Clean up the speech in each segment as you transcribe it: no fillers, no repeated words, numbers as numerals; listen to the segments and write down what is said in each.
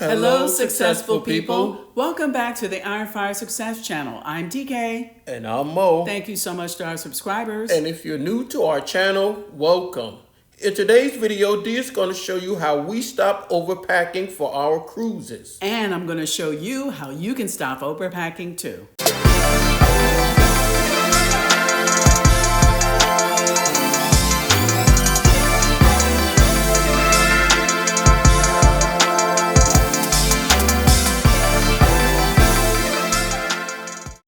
Hello, successful people. Welcome back to the Iron Fire Success Channel. I'm DK. And I'm Mo. Thank you so much to our subscribers. And if you're new to our channel, welcome. In today's video, Dee is going to show you how we stop overpacking for our cruises. And I'm going to show you how you can stop overpacking too.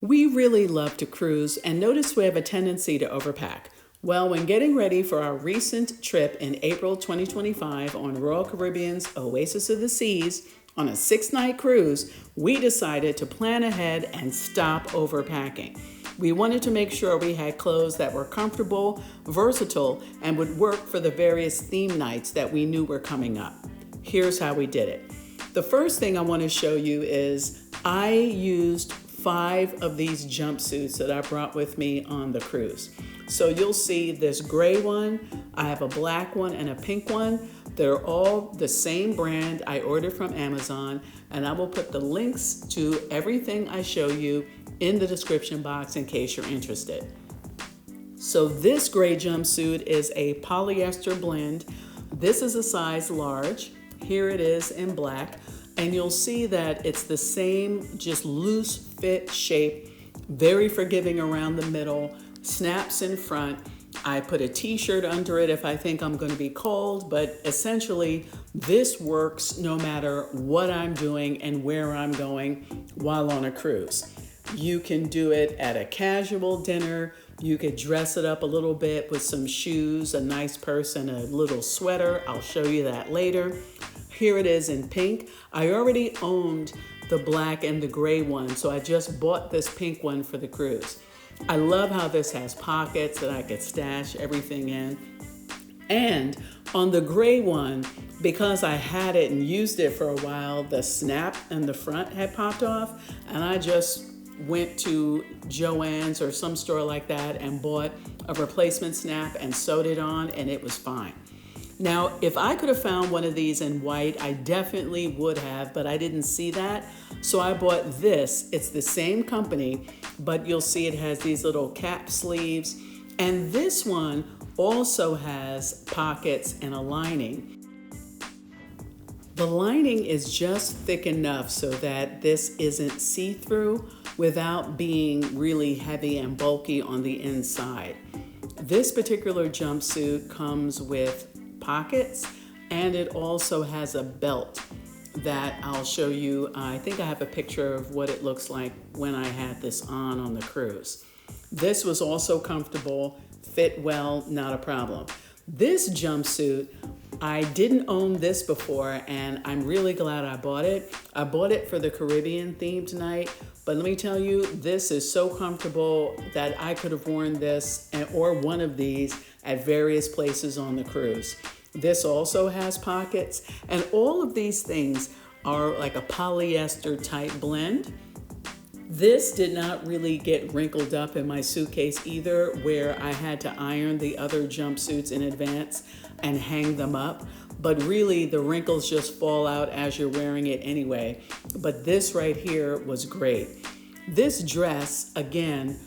We really love to cruise, and notice we have a tendency to overpack. Well, when getting ready for our recent trip in April 2025 on Royal Caribbean's Oasis of the Seas on a 6-night cruise, we decided to plan ahead and stop overpacking. We wanted to make sure we had clothes that were comfortable, versatile, and would work for the various theme nights that we knew were coming up. Here's how we did it. The first thing I want to show you is I used 5 of these jumpsuits that I brought with me on the cruise. So you'll see this gray one, I have a black one and a pink one. They're all the same brand I ordered from Amazon, and I will put the links to everything I show you in the description box in case you're interested. So this gray jumpsuit is a polyester blend. This is a size large. Here it is in black. And you'll see that it's the same, just loose fit shape, very forgiving around the middle, snaps in front. I put a t-shirt under it if I think I'm going to be cold, but essentially this works no matter what I'm doing and where I'm going while on a cruise. You can do it at a casual dinner. You could dress it up a little bit with some shoes, a nice purse, and a little sweater. I'll show you that later. Here it is in pink. I already owned the black and the gray one, so I just bought this pink one for the cruise. I love how this has pockets that I could stash everything in. And on the gray one, because I had it and used it for a while, the snap in the front had popped off, and I just went to Joann's or some store like that and bought a replacement snap and sewed it on, and it was fine. Now, if I could have found one of these in white, I definitely would have, but I didn't see that. So I bought this. It's the same company, but you'll see it has these little cap sleeves. And this one also has pockets and a lining. The lining is just thick enough so that this isn't see-through without being really heavy and bulky on the inside. This particular jumpsuit comes with pockets, and it also has a belt that I'll show you. I think I have a picture of what it looks like when I had this on the cruise. This was also comfortable, fit well, not a problem. This jumpsuit, I didn't own this before, and I'm really glad I bought it. I bought it for the Caribbean theme tonight, but let me tell you, this is so comfortable that I could have worn this or one of these at various places on the cruise. This also has pockets, and all of these things are like a polyester type blend. This did not really get wrinkled up in my suitcase either, where I had to iron the other jumpsuits in advance and hang them up. But really, the wrinkles just fall out as you're wearing it anyway. But this right here was great. This dress, again,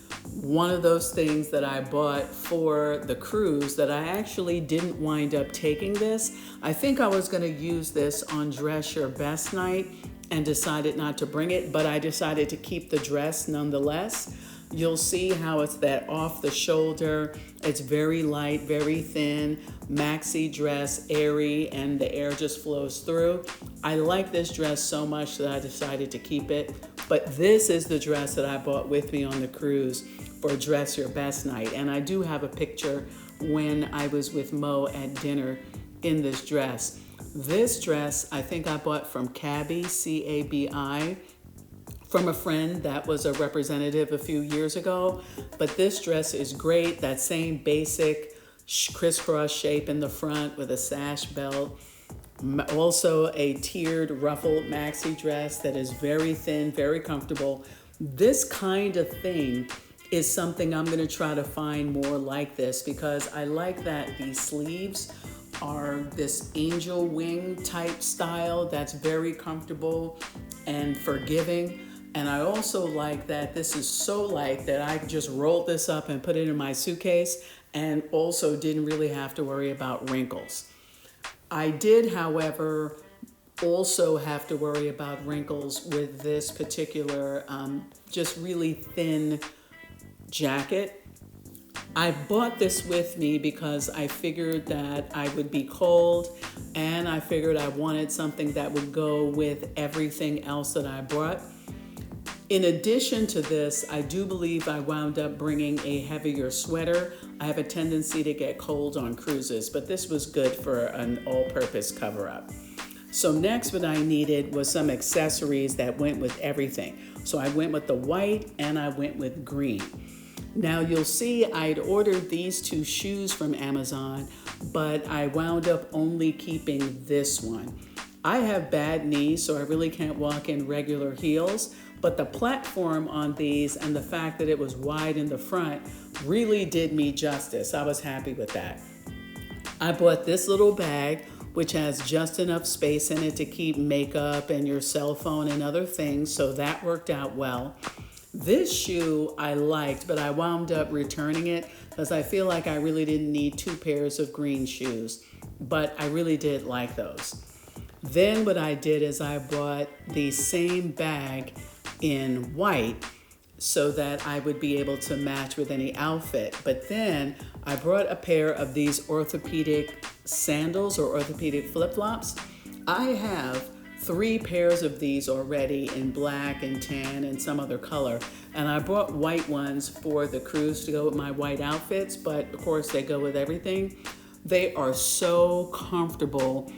one of those things that I bought for the cruise that I actually didn't wind up taking this. I think I was going to use this on Dress Your Best night and decided not to bring it, but I decided to keep the dress nonetheless. You'll see how it's that off the shoulder. It's very light, very thin, maxi dress, airy, and the air just flows through. I like this dress so much that I decided to keep it. But this is the dress that I bought with me on the cruise for Dress Your Best night. And I do have a picture when I was with Mo at dinner in this dress. This dress, I think I bought from Cabi, C-A-B-I, from a friend that was a representative a few years ago. But this dress is great, that same basic crisscross shape in the front with a sash belt. Also a tiered ruffled maxi dress that is very thin, very comfortable. This kind of thing is something I'm going to try to find more like this, because I like that these sleeves are this angel wing type style that's very comfortable and forgiving. And I also like that this is so light that I just rolled this up and put it in my suitcase and also didn't really have to worry about wrinkles. I did, however, also have to worry about wrinkles with this particular just really thin jacket. I bought this with me because I figured that I would be cold, and I figured I wanted something that would go with everything else that I brought. In addition to this, I do believe I wound up bringing a heavier sweater. I have a tendency to get cold on cruises, but this was good for an all-purpose cover-up. So next, what I needed was some accessories that went with everything. So I went with the white and I went with green. Now you'll see I'd ordered these two shoes from Amazon, but I wound up only keeping this one. I have bad knees, so I really can't walk in regular heels, but the platform on these and the fact that it was wide in the front really did me justice. I was happy with that. I bought this little bag, which has just enough space in it to keep makeup and your cell phone and other things, so that worked out well. This shoe I liked, but I wound up returning it because I feel like I really didn't need two pairs of green shoes, but I really did like those. Then what I did is I bought the same bag in white so that I would be able to match with any outfit. But then I brought a pair of these orthopedic sandals or orthopedic flip-flops. I have 3 pairs of these already in black and tan and some other color. And I brought white ones for the cruise to go with my white outfits, but of course they go with everything. They are so comfortable.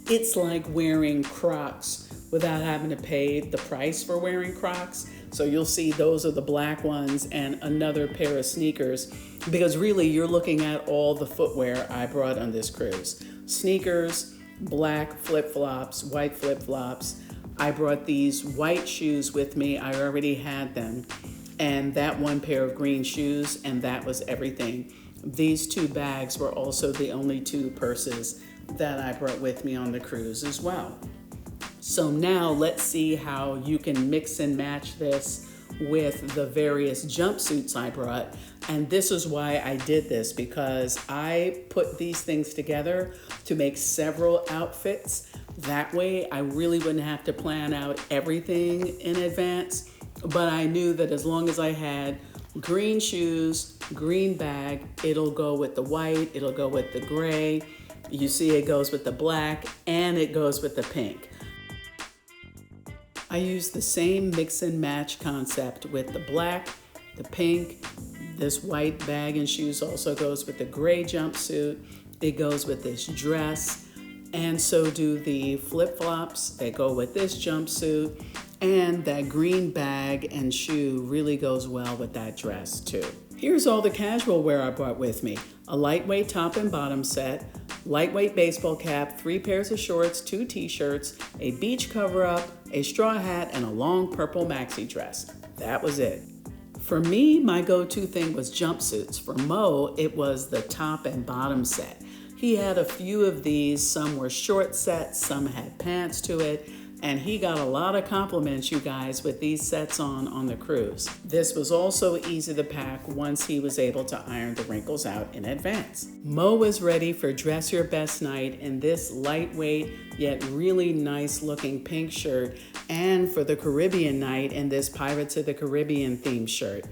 It's like wearing Crocs without having to pay the price for wearing Crocs. So you'll see those are the black ones and another pair of sneakers, because really you're looking at all the footwear I brought on this cruise. Sneakers, black flip-flops, white flip-flops. I brought these white shoes with me. I already had them. And that one pair of green shoes, and that was everything. These 2 bags were also the only 2 purses that I brought with me on the cruise as well. So now let's see how you can mix and match this with the various jumpsuits I brought. And this is why I did this, because I put these things together to make several outfits. That way I really wouldn't have to plan out everything in advance. But I knew that as long as I had green shoes, green bag, it'll go with the white, it'll go with the gray. You see it goes with the black and it goes with the pink. I use the same mix and match concept with the black, the pink. This white bag and shoes also goes with the gray jumpsuit. It goes with this dress. And so do the flip-flops that go with this jumpsuit. And that green bag and shoe really goes well with that dress too. Here's all the casual wear I brought with me. A lightweight top and bottom set, lightweight baseball cap, 3 pairs of shorts, 2 t-shirts, a beach cover-up, a straw hat, and a long purple maxi dress. That was it. For me, my go-to thing was jumpsuits. For Mo, it was the top and bottom set. He had a few of these. Some were short sets, some had pants to it, and he got a lot of compliments, you guys, with these sets on the cruise. This was also easy to pack once he was able to iron the wrinkles out in advance. Mo was ready for Dress Your Best night in this lightweight yet really nice looking pink shirt, and for the Caribbean night in this Pirates of the Caribbean themed shirt.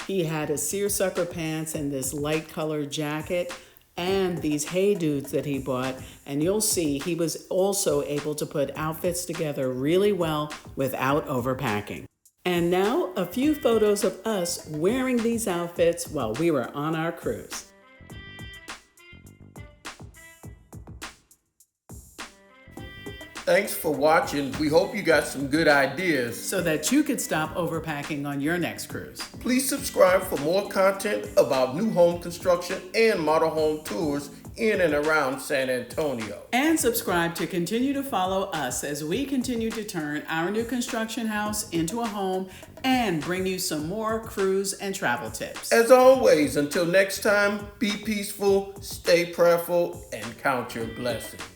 He had a seersucker pants and this light colored jacket, and these Hey Dudes that he bought, and you'll see he was also able to put outfits together really well without overpacking. And now a few photos of us wearing these outfits while we were on our cruise. Thanks for watching. We hope you got some good ideas so that you could stop overpacking on your next cruise. Please subscribe for more content about new home construction and model home tours in and around San Antonio. And subscribe to continue to follow us as we continue to turn our new construction house into a home and bring you some more cruise and travel tips. As always, until next time, be peaceful, stay prayerful, and count your blessings.